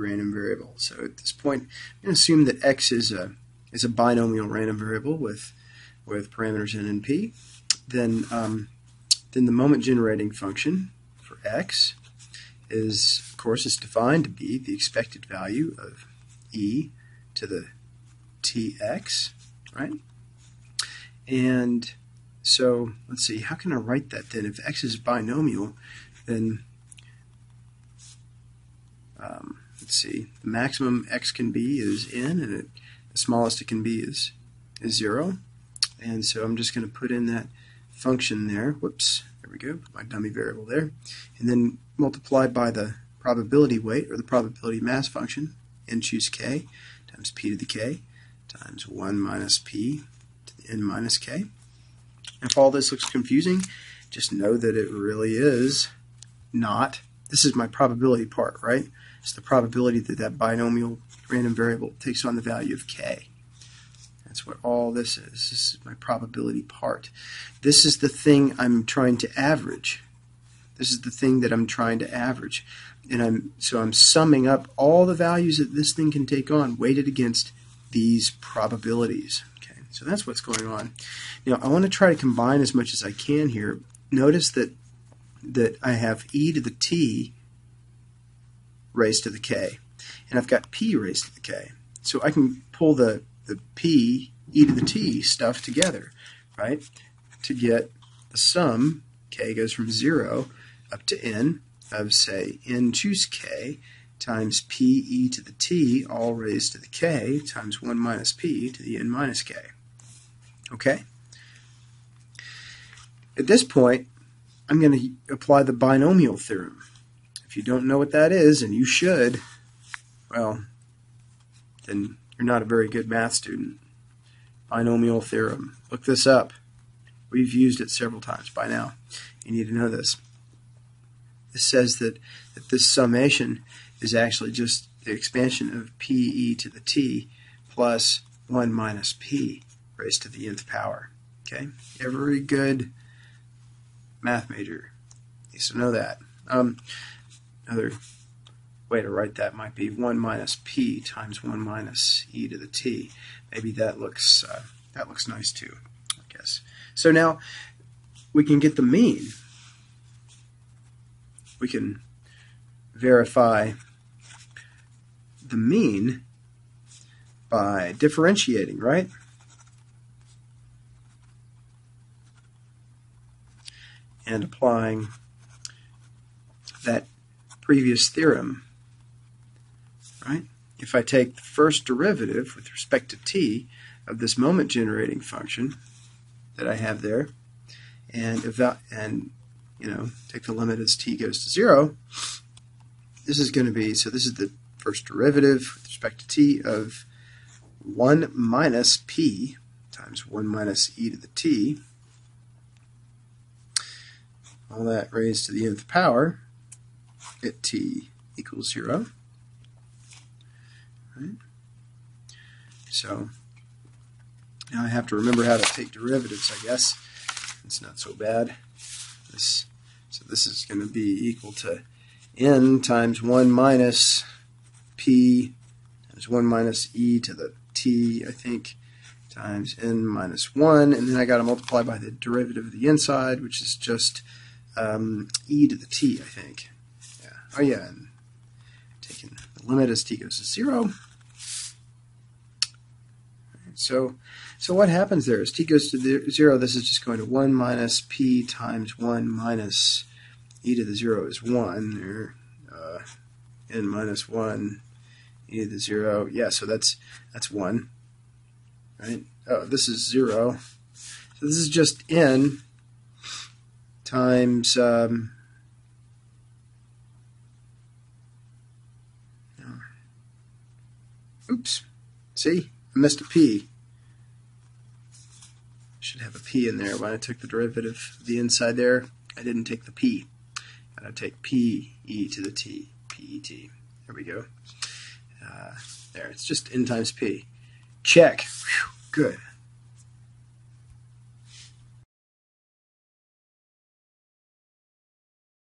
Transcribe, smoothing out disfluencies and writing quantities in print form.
random variable. So at this point, I'm going to assume that x is a binomial random variable with parameters n and p. Then the moment generating function for x is, of course, it's defined to be the expected value of e to the tx, right? And so let's see, how can I write that then? If x is binomial, then let's see, the maximum x can be is n, and the smallest it can be is 0. And so I'm just going to put in that function there. Whoops, there we go, put my dummy variable there. And then multiplied by the probability weight, or the probability mass function, n choose k, times p to the k, times 1 minus p to the n minus k. If all this looks confusing, just know that it really is not. This is my probability part, right? It's the probability that that binomial random variable takes on the value of k. That's what all this is. This is my probability part. This is the thing I'm trying to average. This is the thing that I'm trying to average. And I'm summing up all the values that this thing can take on, weighted against these probabilities. Okay, so that's what's going on. Now I want to try to combine as much as I can here. Notice that I have e to the t raised to the k, and I've got p raised to the k. So I can pull the p, e to the t stuff together, right, to get the sum. K goes from 0 up to n of, say, n choose k times p e to the t, all raised to the k, times 1 minus p to the n minus k. Okay? At this point, I'm going to apply the binomial theorem. If you don't know what that is, and you should, well, then you're not a very good math student. Binomial theorem. Look this up. We've used it several times by now. You need to know this. This says that this summation is actually just the expansion of p e to the t plus 1 minus p raised to the nth power. Okay? Every good math major needs to know that. Another way to write that might be 1 minus p times 1 minus e to the t. Maybe that looks nice too, I guess. So now we can get the mean. We can verify the mean by differentiating, right? And applying that previous theorem, right? If I take the first derivative with respect to t of this moment generating function that I have there, and take the limit as t goes to 0, this is going to be, so this is the first derivative with respect to t of 1 minus p times 1 minus e to the t, all that raised to the nth power at t equals 0. Right? So now I have to remember how to take derivatives, I guess. It's not so bad. So this is going to be equal to n times 1 minus p times 1 minus e to the t, I think, times n minus 1, and then I got to multiply by the derivative of the inside, which is just e to the t, I think. Yeah. Oh yeah, and taking the limit as t goes to 0. So what happens there is t goes to 0, this is just going to 1 minus p times 1 minus e to the 0 is 1, or n minus 1 e to the 0. Yeah, so that's 1, right? Oh, this is 0. So this is just n times oops, see, I missed a p. Should have a p in there when I took the derivative of the inside there. I didn't take the p. Gotta take p e to the t, p e t. There we go. There, it's just n times p. Check. Whew, good.